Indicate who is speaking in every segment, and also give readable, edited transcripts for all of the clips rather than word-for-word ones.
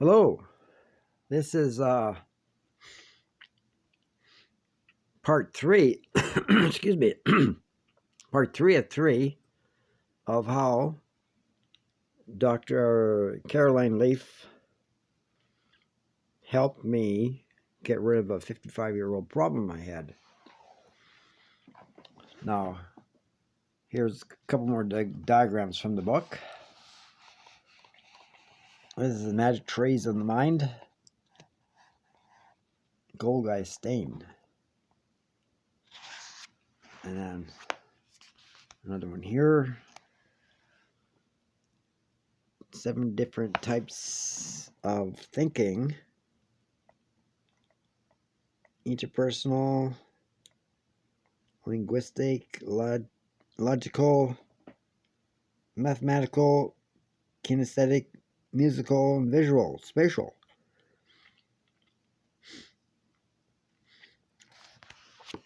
Speaker 1: Hello, this is part three, excuse me, part three of three of how Dr. Caroline Leaf helped me get rid of a 55-year-old problem I had. Now, here's a couple more diagrams from the book. This is the magic trees of the mind. Golgi stain. And then another one here. 7 different types of thinking. Interpersonal, linguistic, logical, mathematical, kinesthetic, musical, and visual, spatial.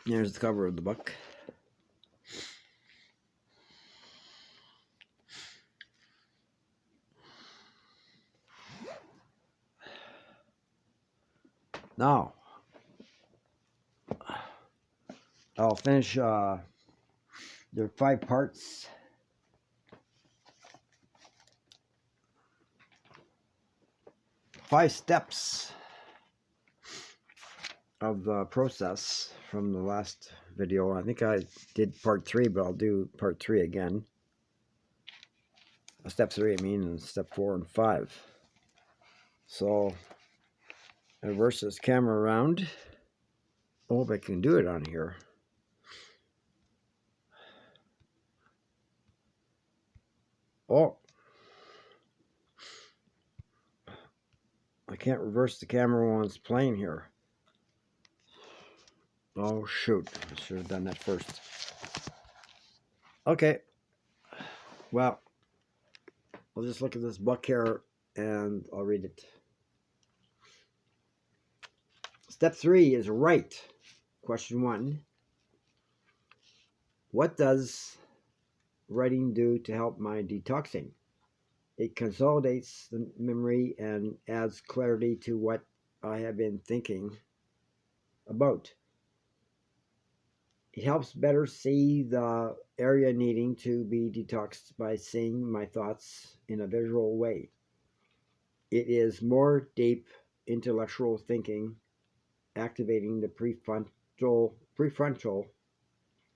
Speaker 1: Here's the cover of the book. Now, I'll finish. There are 5 parts. 5 steps of the process from the last video. I think I did part 3, but I'll do part 3 again. Step 3, I mean, and step 4 and 5. So, I reverse this camera around. I hope I can do it on here. Oh, I can't reverse the camera when it's playing here. Oh, shoot. I should have done that first. Okay. Well, I'll just look at this book here and I'll read it. Step 3 is right. Question 1. What does writing do to help my detoxing? It consolidates the memory and adds clarity to what I have been thinking about. It helps better see the area needing to be detoxed by seeing my thoughts in a visual way. It is more deep intellectual thinking, activating the prefrontal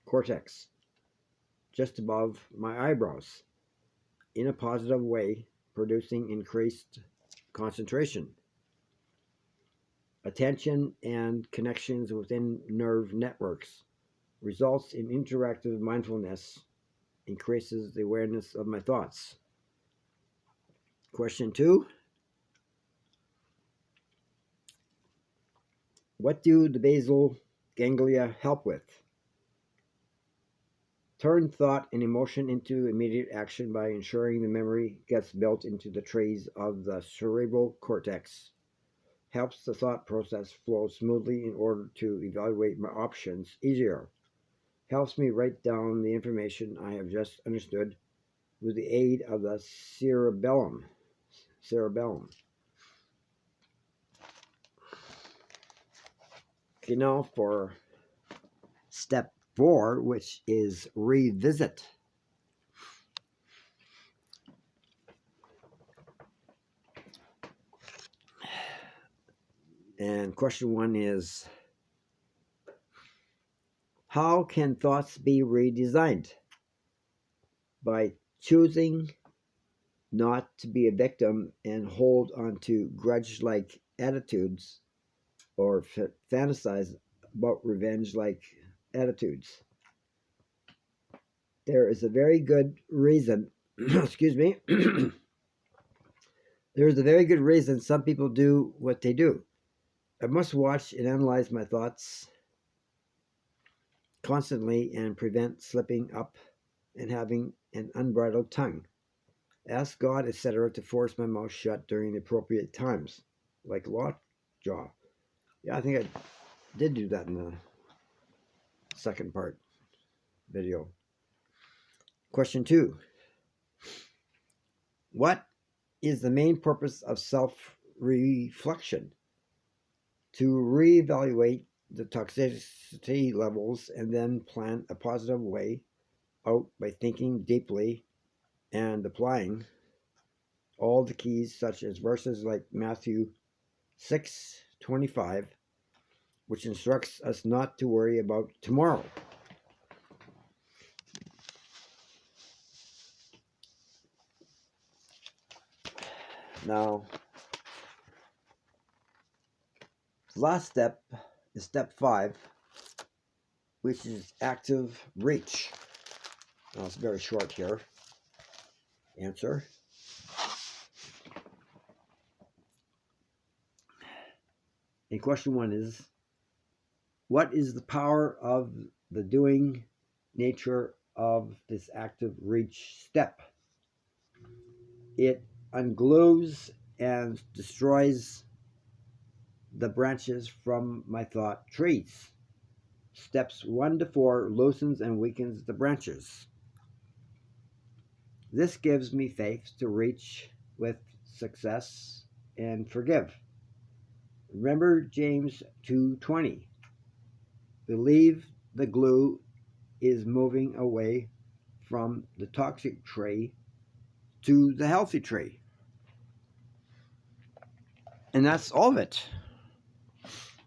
Speaker 1: cortex just above my eyebrows in a positive way, producing increased concentration, attention, and connections within nerve networks. Results in interactive mindfulness, increases the awareness of my thoughts. Question 2. What do the basal ganglia help with? Turn thought and emotion into immediate action by ensuring the memory gets built into the trees of the cerebral cortex. Helps the thought process flow smoothly in order to evaluate my options easier. Helps me write down the information I have just understood with the aid of the cerebellum. Okay, now for step 4, which is revisit. And question 1 is, how can thoughts be redesigned? By choosing not to be a victim and hold on to grudge-like attitudes or fantasize about revenge-like attitudes. There is a very good reason, excuse me, there is a very good reason some people do what they do. I must watch and analyze my thoughts constantly and prevent slipping up and having an unbridled tongue. Ask God, etc., to force my mouth shut during the appropriate times, like lockjaw. Yeah, I think I did do that in the second part video. Question 2. What is the main purpose of self reflection to reevaluate the toxicity levels and then plan a positive way out by thinking deeply and applying all the keys, such as verses like Matthew 6:25, which instructs us not to worry about tomorrow. Now, the last step is step 5, which is active reach. Now, it's very short here. Answer. And question 1 is, what is the power of the doing nature of this active reach step? It unglues and destroys the branches from my thought trees. Steps 1 to 4 loosens and weakens the branches. This gives me faith to reach with success and forgive. Remember James 2:20. Believe the glue is moving away from the toxic tree to the healthy tree. And that's all of it.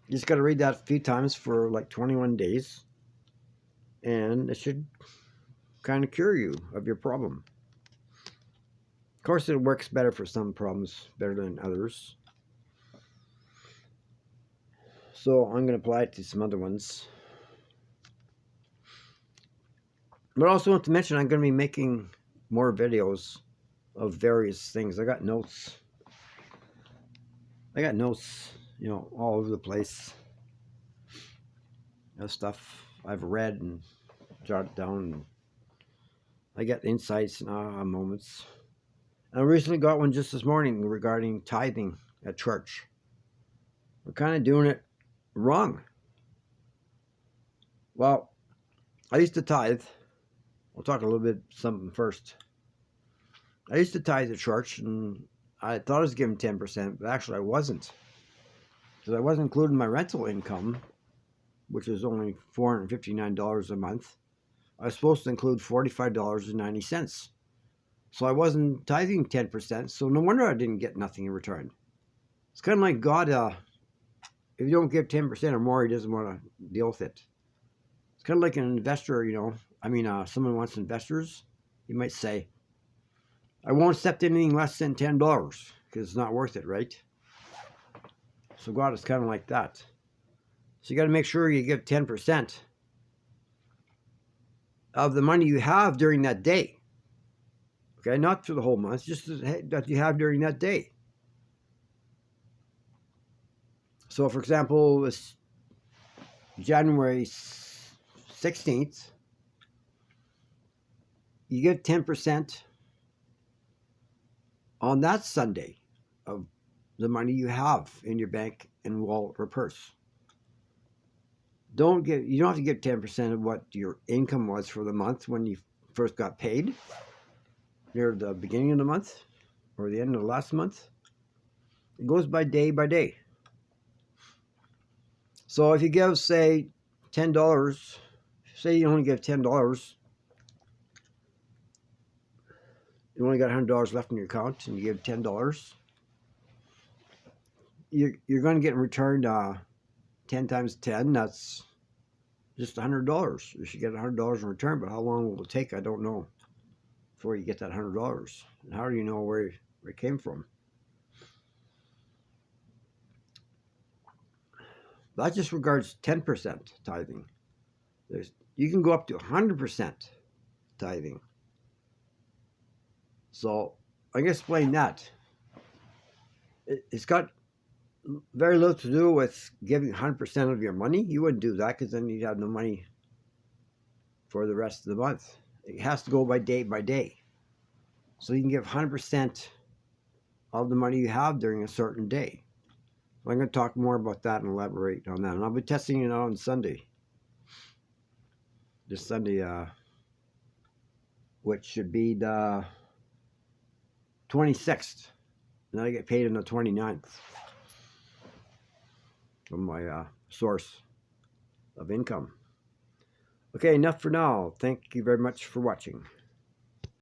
Speaker 1: You just got to read that a few times for like 21 days, and it should kind of cure you of your problem. Of course, it works better for some problems, better than others. So I'm going to apply it to some other ones. But I also want to mention I'm going to be making more videos of various things. I got notes, all over the place. Stuff I've read and jotted down. I get insights and aha moments. I recently got one just this morning regarding tithing at church. We're kind of doing it wrong. Well, I used to tithe. We'll talk a little bit something first. I used to tithe at church, and I thought I was giving 10%, but actually I wasn't. Because I wasn't including my rental income, which is only $459 a month. I was supposed to include $45.90. So I wasn't tithing 10%, so no wonder I didn't get nothing in return. It's kind of like God, if you don't give 10% or more, he doesn't want to deal with it. It's kind of like an investor, someone wants investors. You might say, I won't accept anything less than $10 because it's not worth it, right? So God is kind of like that. So you got to make sure you give 10% of the money you have during that day. Okay, not for the whole month, just that you have during that day. So, for example, it's January 16th. You give 10% on that Sunday of the money you have in your bank and wallet or purse. You don't have to give 10% of what your income was for the month when you first got paid, near the beginning of the month or the end of the last month. It goes by day. So if you give, say, $10, say you only give $10, you only got $100 left in your account, and you give $10, you're going to get in return 10 times 10. That's just $100. You should get $100 in return, but how long will it take? I don't know. Before you get that $100, and how do you know where it came from? That just regards 10% tithing. You can go up to 100% tithing. So I can explain that. It's got very little to do with giving 100% of your money. You wouldn't do that because then you'd have no money for the rest of the month. It has to go by day. So you can give 100% of the money you have during a certain day. So I'm going to talk more about that and elaborate on that. And I'll be testing it out on Sunday. This Sunday, which should be the 26th And I get paid on the 29th from my source of income. Okay, enough for now. Thank you very much for watching.